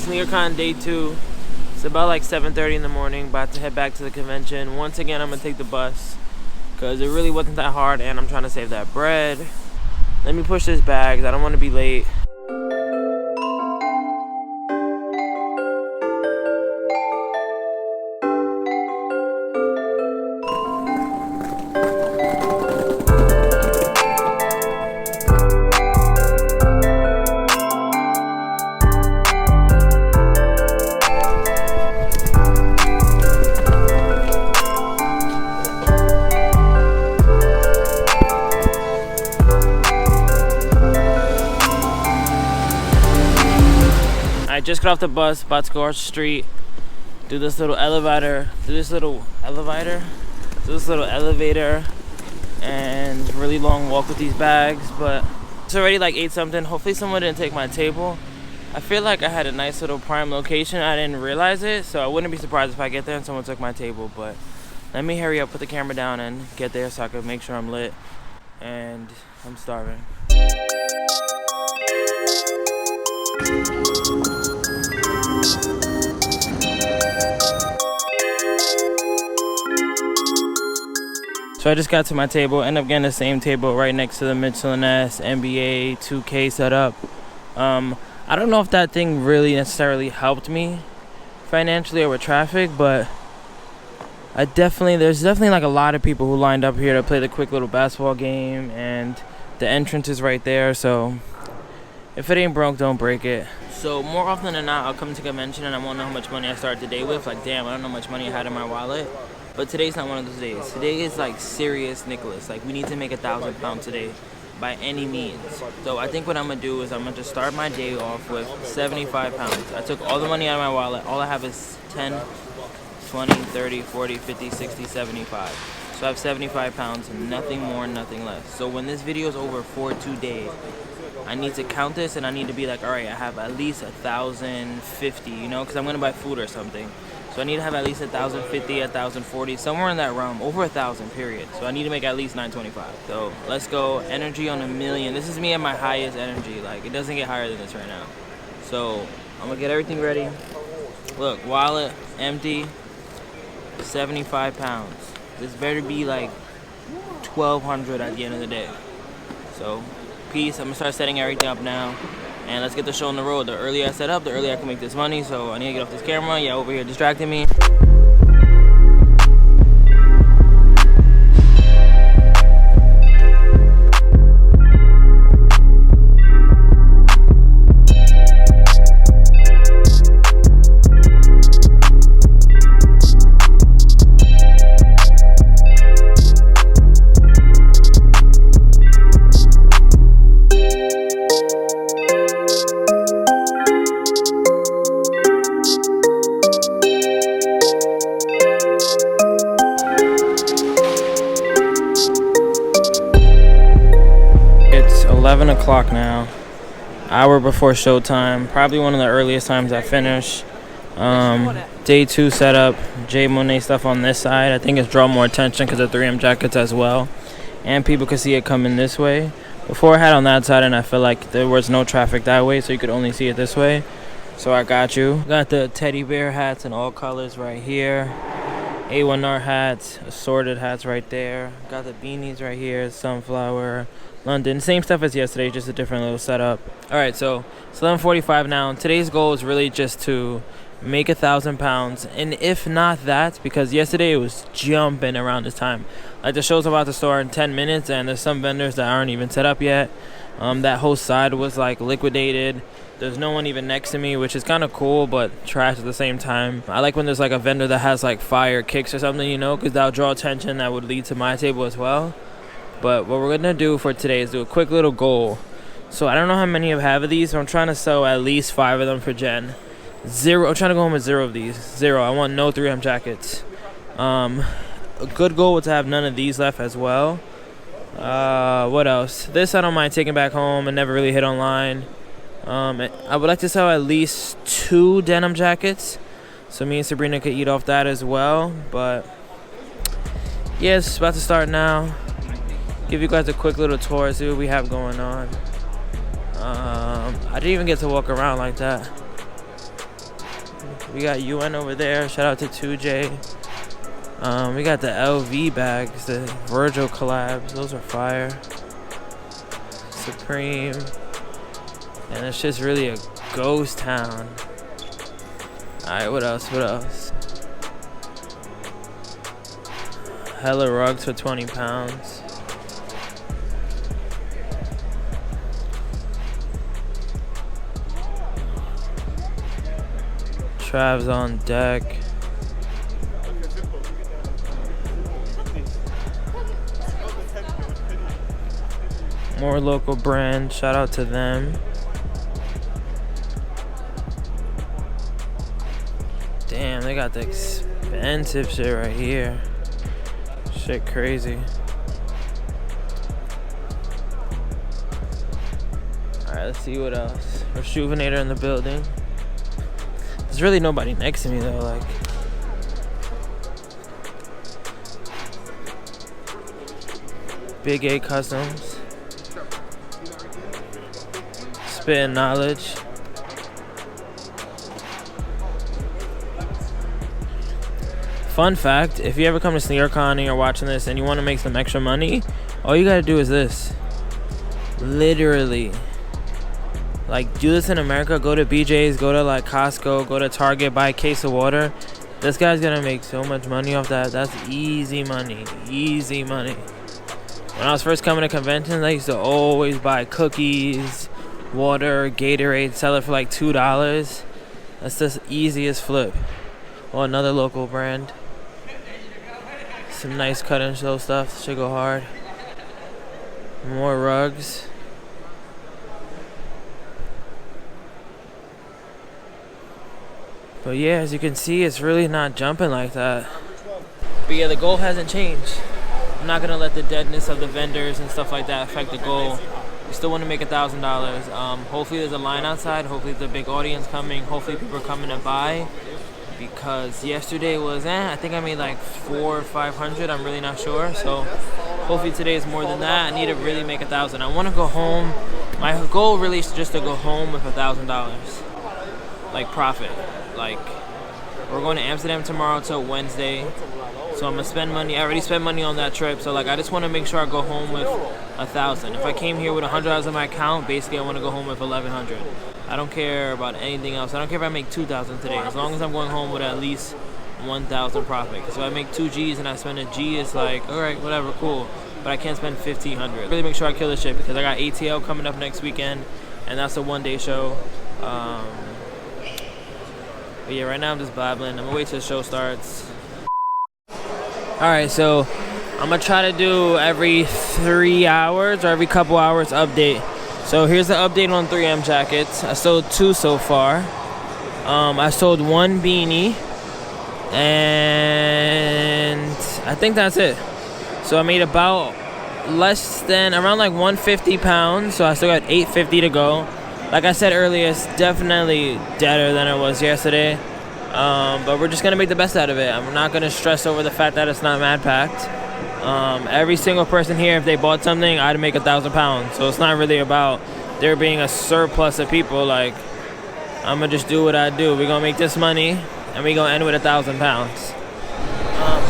SneakerCon day 2. It's about like 7:30 in the morning. About to head back to the convention. Once again, I'm gonna take the bus because it really wasn't that hard, and I'm trying to save that bread. Let me push this bag. I don't want to be late. I just got off the bus, about to go across the street, do this little elevator, and really long walk with these bags. But it's already like 8 something. Hopefully someone didn't take my table. I feel like I had a nice little prime location. I didn't realize it, so I wouldn't be surprised if I get there and someone took my table. But let me hurry up, put the camera down, and get there so I can make sure I'm lit. And I'm starving. So I just got to my table, ended up getting the same table right next to the Michelin S NBA 2K setup. I don't know if that thing really necessarily helped me financially or with traffic, but there's definitely like a lot of people who lined up here to play the quick little basketball game, and the entrance is right there, so if it ain't broke, don't break it. So more often than not, I'll come to convention and I won't know how much money I started the day with. Like, damn, I don't know how much money I had in my wallet. But today's not one of those days. Today is like serious Nicholas. Like, we need to make 1,000 pounds today by any means. So I think what I'm gonna do is I'm gonna just start my day off with 75 pounds. I took all the money out of my wallet. All I have is 10, 20, 30, 40, 50, 60, 75. So I have 75 pounds, nothing more, nothing less. So when this video is over for 2 days, I need to count this and I need to be like, all right, I have at least 1,050, you know, because I'm gonna buy food or something. So I need to have at least 1,050, 1,040, somewhere in that realm, over 1,000, period. So I need to make at least 925. So let's go. Energy on 1,000,000. This is me at my highest energy. Like, it doesn't get higher than this right now. So I'm gonna get everything ready. Look, wallet empty, 75 pounds. This better be like 1,200 at the end of the day. So peace. I'm gonna start setting everything up now. And let's get the show on the road. The earlier I set up, the earlier I can make this money. So I need to get off this camera. Yeah, over here distracting me. It's 11 o'clock now, hour before showtime, probably one of the earliest times I finish. Day 2 setup, J Monet stuff on this side. I think it's drawn more attention because of 3M jackets as well, and people could see it coming this way. Before I had on that side and I feel like there was no traffic that way, so you could only see it this way. So I got you. Got the teddy bear hats in all colors right here. A1R hats, assorted hats right there. Got the beanies right here, sunflower, London. Same stuff as yesterday, just a different little setup. All right, so it's 11:45 now. Today's goal is really just to make 1,000 pounds. And if not that, because yesterday it was jumping around this time. Like, the show's about to start in 10 minutes and there's some vendors that aren't even set up yet. That whole side was like liquidated. There's no one even next to me, which is kind of cool, but trash at the same time. I like when there's like a vendor that has like fire kicks or something, you know, because that'll draw attention. That would lead to my table as well. But what we're going to do for today is do a quick little goal. So I don't know how many I have of these, so I'm trying to sell at least 5 of them for Jen. 0. I'm trying to go home with 0 of these. 0. I want no 3M jackets. A good goal would to have none of these left as well. What else? This I don't mind taking back home and never really hit online. I would like to sell at least 2 denim jackets, so me and Sabrina could eat off that as well. But yeah, it's about to start now. Give you guys a quick little tour, see what we have going on. I didn't even get to walk around like that. We got UN over there. Shout out to 2J. We got the LV bags, the Virgil collabs. Those are fire. Supreme. And it's just really a ghost town. Alright, what else? What else? Hella rugs for 20 pounds. Trav's on deck. More local brands. Shout out to them. Damn, they got the expensive shit right here. Shit crazy. Alright, let's see what else. Rejuvenator in the building. There's really nobody next to me though, like. Big A Customs. Spitting Knowledge. Fun fact, if you ever come to SneakerCon and you're watching this and you want to make some extra money, all you gotta do is this. Literally. Like, do this in America. Go to BJ's, go to like Costco, go to Target, buy a case of water. This guy's gonna make so much money off that. That's easy money. Easy money. When I was first coming to conventions, I used to always buy cookies, water, Gatorade, sell it for like $2. That's the easiest flip. Or another local brand. Some nice cut and show stuff. Should go hard. More rugs. But yeah, as you can see, it's really not jumping like that. But yeah, the goal hasn't changed. I'm not gonna let the deadness of the vendors and stuff like that affect the goal. We still want to make $1,000. Hopefully there's a line outside. Hopefully there's a big audience coming. Hopefully people are coming to buy. Because yesterday was, I think I made like 400 or 500. I'm really not sure. So hopefully today is more than that. I need to really make 1,000. I want to go home. My goal really is just to go home with $1,000, like profit. Like, we're going to Amsterdam tomorrow till Wednesday. So I'm gonna spend money. I already spent money on that trip. So like, I just want to make sure I go home with 1,000. If I came here with $100 in my account, basically I want to go home with 1,100. I don't care about anything else. I don't care if I make 2,000 today. As long as I'm going home with at least 1,000 profit. So I make 2 G's and I spend a G, it's like, all right, whatever, cool. But I can't spend 1,500. Really make sure I kill this shit because I got ATL coming up next weekend, and that's a one-day show. But yeah, right now I'm just babbling. I'm gonna wait till the show starts. Alright, so I'm gonna try to do every 3 hours or every couple hours update. So here's the update on 3M jackets. I sold 2 so far. I sold 1 beanie, and I think that's it. So I made about around like 150 pounds. So I still got 850 to go. Like I said earlier, it's definitely deader than it was yesterday. But we're just gonna make the best out of it. I'm not gonna stress over the fact that it's not mad packed. Every single person here, if they bought something, I'd make 1,000 pounds. So it's not really about there being a surplus of people. Like, I'm gonna just do what I do. We're gonna make this money, and we're gonna end with 1,000 pounds.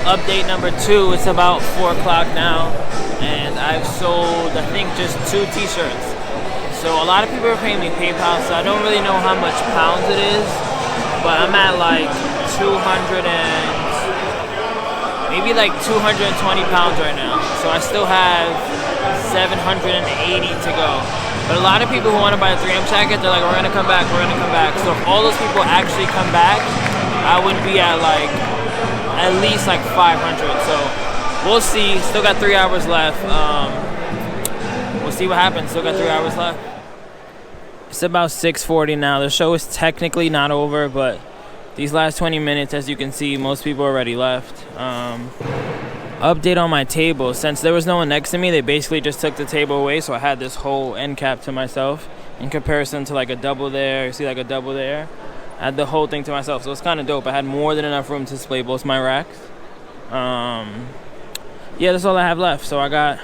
Update number 2. It's about 4 o'clock now, and I've sold, I think, just 2 t-shirts. So a lot of people are paying me PayPal, so I don't really know how much pounds it is, but I'm at like 220 pounds right now. So I still have 780 to go. But a lot of people who want to buy a 3M jacket, they're like, we're gonna come back, we're gonna come back. So if all those people actually come back, I would be at like at least like 500. So we'll see. Still got 3 hours left. We'll see what happens. Still got 3 hours left. It's about 6:40 now. The show is technically not over, but these last 20 minutes, as you can see, most people already left. Update on my table. Since there was no one next to me, they basically just took the table away, so I had this whole end cap to myself in comparison to like a double there. You see like a double there? I had the whole thing to myself, so it's kind of dope. I had more than enough room to display both my racks. Yeah, that's all I have left. So I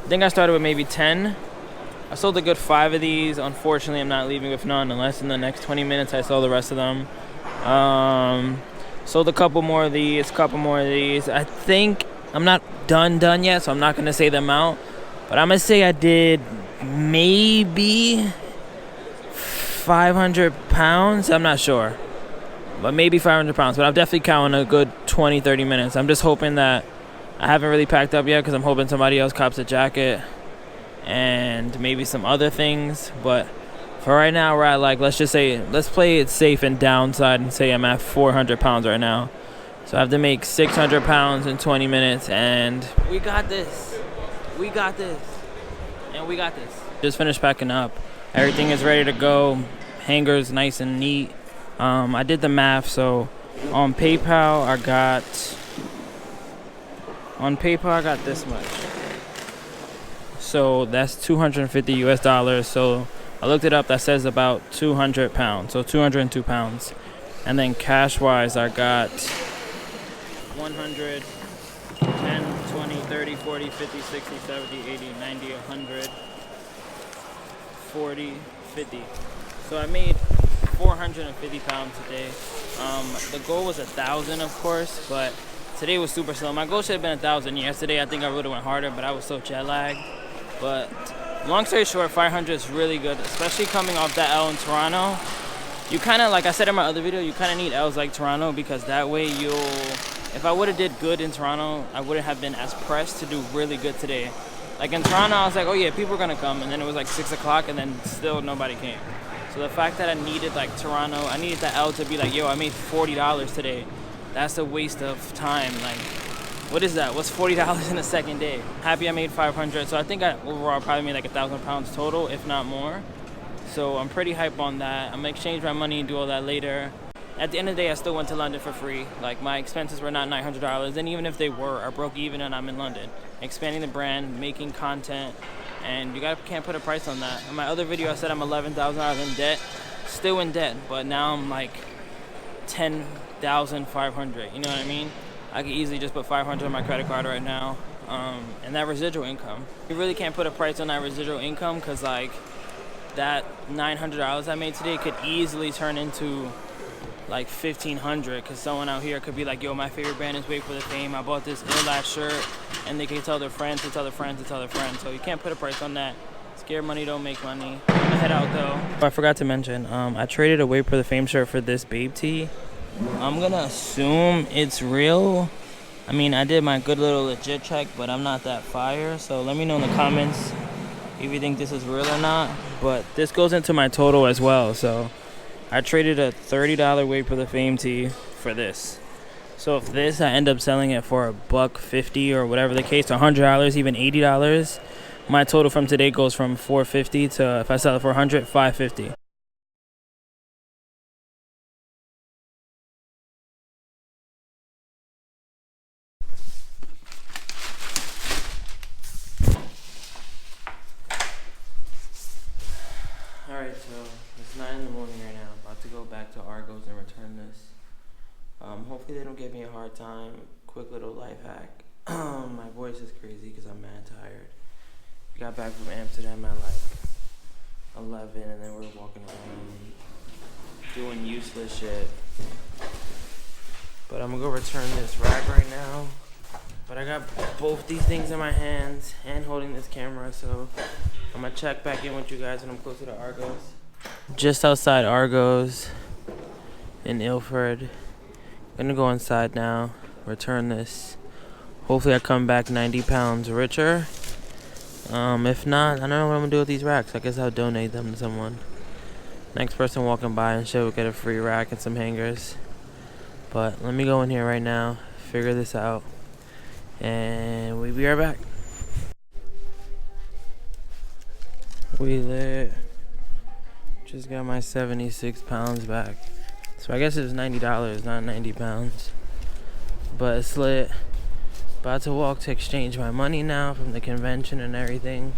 think I started with maybe 10. I sold a good 5 of these. Unfortunately, I'm not leaving with none unless in the next 20 minutes I sell the rest of them. Sold a couple more of these, I think I'm not done yet, so I'm not gonna say the amount, but I'm gonna say I did maybe 500 pounds. I'm not sure, but maybe 500 pounds, but I'm definitely counting a good 20-30 minutes. I'm just hoping that I haven't really packed up yet, because I'm hoping somebody else cops a jacket and maybe some other things. But for right now, we're at, like, let's play it safe and downside and say I'm at 400 pounds right now. So I have to make 600 pounds in 20 minutes, and we got this. Just finished packing up. Everything is ready to go. Hangers nice and neat. I did the math, so on PayPal I got this much. So that's $250 US. So I looked it up, that says about 200 pounds, so 202 pounds. And then cash wise, I got 100, 10, 20, 30, 40, 50, 60, 70, 80, 90, 100, 40, 50. So I made 450 pounds today. The goal was 1,000, of course, but today was super slow. My goal should have been 1,000 yesterday. I think I would have went harder, but I was so jet lagged. But long story short, 500 is really good, especially coming off that L in Toronto. You kind of, like I said in my other video, you kind of need L's like Toronto, because that way if I would have did good in Toronto, I wouldn't have been as pressed to do really good today. Like in Toronto, I was like, oh yeah, people are going to come, and then it was like 6 o'clock, and then still nobody came. So the fact that I needed, like, Toronto, I needed the L to be like, yo, I made $40 today. That's a waste of time. Like, what is that? What's $40 in a second day? Happy I made 500. So I think I overall probably made like 1,000 pounds total, if not more. So I'm pretty hype on that. I'm gonna exchange my money and do all that later. At the end of the day, I still went to London for free. Like, my expenses were not $900, and even if they were, I broke even and I'm in London. Expanding the brand, making content, and you can't put a price on that. In my other video, I said I'm $11,000 in debt. Still in debt, but now I'm like 10,500. You know what I mean? I could easily just put 500 on my credit card right now. And that residual income. You really can't put a price on that residual income, because like that $900 I made today could easily turn into like 1,500, because someone out here could be like, yo, my favorite brand is WayBeforeTheFame. I bought this ill-ass shirt, and they can tell their friends to tell their friends to tell their friends. So you can't put a price on that. Scared money don't make money. I'm gonna head out though. I forgot to mention, I traded a WayBeforeTheFame shirt for this Babe tee. I'm gonna assume it's real. I mean, I did my good little legit check, but I'm not that fire. So let me know in the comments if you think this is real or not. But this goes into my total as well. So I traded a $30 WayBeforeTheFame tee for this. So if I end up selling it for $150 or whatever the case, $100, even $80, my total from today goes from $450 to, if I sell it for $100, $550. Alright, so it's 9 in the morning right now. About to go back to Argos and return this. Hopefully they don't give me a hard time. Quick little life hack. My voice is crazy because I'm mad tired. Got back from Amsterdam at like 11, and then we're walking around doing useless shit. But I'm gonna go return this rack right now. But I got both these things in my hands and holding this camera, so I'm gonna check back in with you guys when I'm closer to Argos. Just outside Argos in Ilford. Gonna go inside now, return this. Hopefully I come back 90 pounds richer. If not, I don't know what I'm gonna do with these racks. I guess I'll donate them to someone. Next person walking by and shit will get a free rack and some hangers. But let me go in here right now, figure this out, and we'll be right back. We lit. Just got my 76 pounds back. So I guess it was $90, not 90 pounds. But it's lit. About to walk to exchange my money now from the convention and everything.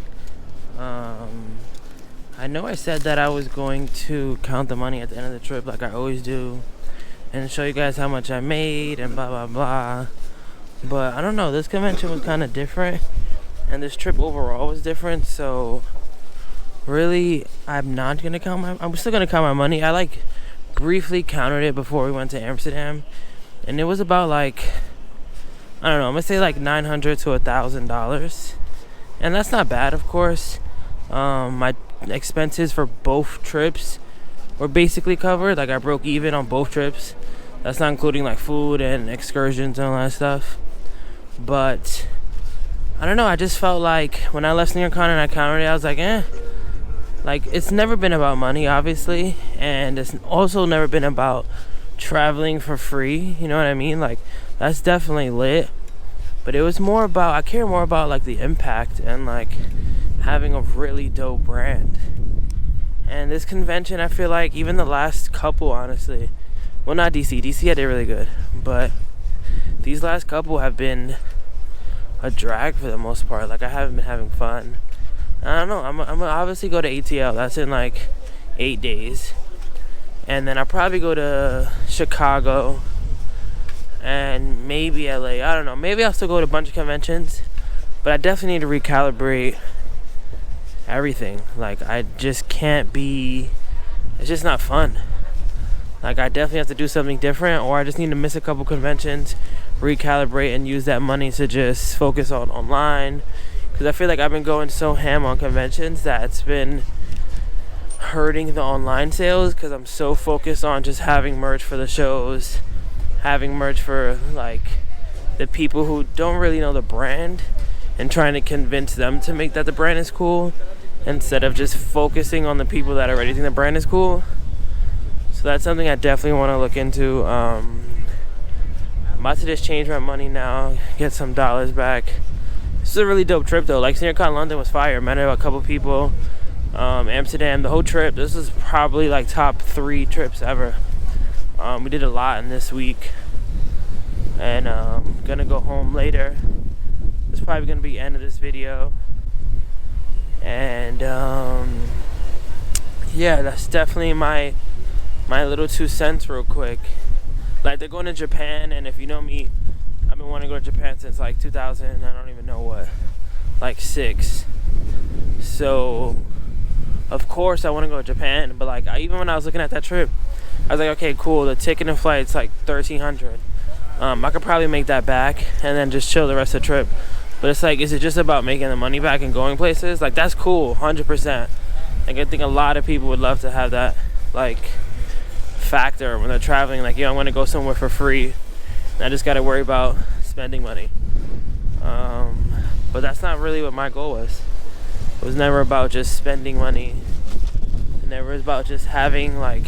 I know I said that I was going to count the money at the end of the trip like I always do, and show you guys how much I made and blah blah blah. But I don't know, this convention was kind of different, and this trip overall was different. So really, I'm still gonna count my money. I like briefly counted it before we went to Amsterdam, and it was about like, I don't know, I'm gonna say like $900 to $1,000, and that's not bad, of course. My expenses for both trips were basically covered. Like I broke even on both trips. That's not including like food and excursions and all that stuff. But I don't know, I just felt like when I left SneakerCon and I counted it, I was like, like it's never been about money, obviously, and it's also never been about traveling for free, you know what I mean? Like that's definitely lit, but it was more about, I care more about like the impact and like having a really dope brand. And this convention, I feel like even the last couple, honestly, well, not DC had it really good, but these last couple have been a drag for the most part. Like I haven't been having fun. I don't know, I'm gonna obviously go to ATL. That's in like 8 days, and then I'll probably go to Chicago and maybe LA. I don't know, maybe I'll still go to a bunch of conventions, but I definitely need to recalibrate everything. Like I just can't be, it's just not fun. Like I definitely have to do something different, or I just need to miss a couple conventions, recalibrate, and use that money to just focus on online. Because I feel like I've been going so ham on conventions that it's been hurting the online sales, because I'm so focused on just having merch for the shows, having merch for like the people who don't really know the brand, and trying to convince them to make that the brand is cool, instead of just focusing on the people that already think the brand is cool. So that's something I definitely want to look into. I'm about to just change my money now, get some dollars back. This is a really dope trip though. Like SneakerCon London was fire. Met a couple people. Amsterdam, the whole trip. This is probably like top 3 trips ever. We did a lot in this week, and gonna go home later. This is probably gonna be the end of this video. And yeah, that's definitely my little 2 cents real quick. Like they're going to Japan, and if you know me, I've been wanting to go to Japan since like 2000, I don't even know what, like 6. So of course I want to go to Japan, but like even when I was looking at that trip, I was like, okay, cool, the ticket and flight's like $1,300. I could probably make that back and then just chill the rest of the trip. But it's like, is it just about making the money back and going places? Like that's cool, 100%. Like I think a lot of people would love to have that like factor when they're traveling. Like, yo, I'm gonna go somewhere for free, and I just gotta worry about spending money. But that's not really what my goal was. It was never about just spending money. It never was about just having like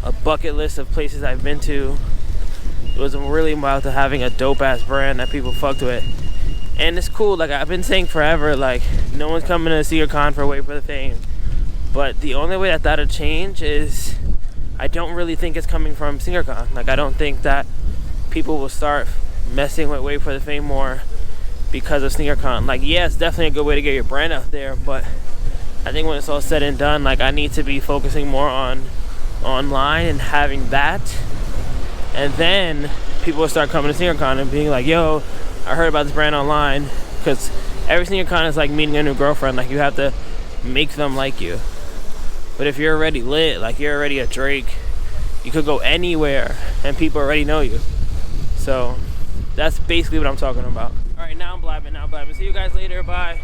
a bucket list of places I've been to. It was really about having a dope ass brand that people fucked with. And it's cool, like I've been saying forever, like no one's coming to SneakerCon for WayBeforeTheFame. But the only way that that'll change is, I don't really think it's coming from SneakerCon. Like I don't think that people will start messing with WayBeforeTheFame more because of SneakerCon. Like yeah, it's definitely a good way to get your brand out there, but I think when it's all said and done, like I need to be focusing more on online and having that, and then people will start coming to SneakerCon and being like, yo, I heard about this brand online. Because every SneakerCon is like meeting a new girlfriend. Like you have to make them like you. But if you're already lit, like you're already a Drake, you could go anywhere and people already know you. So that's basically what I'm talking about. All right, now I'm blabbing. See you guys later. Bye.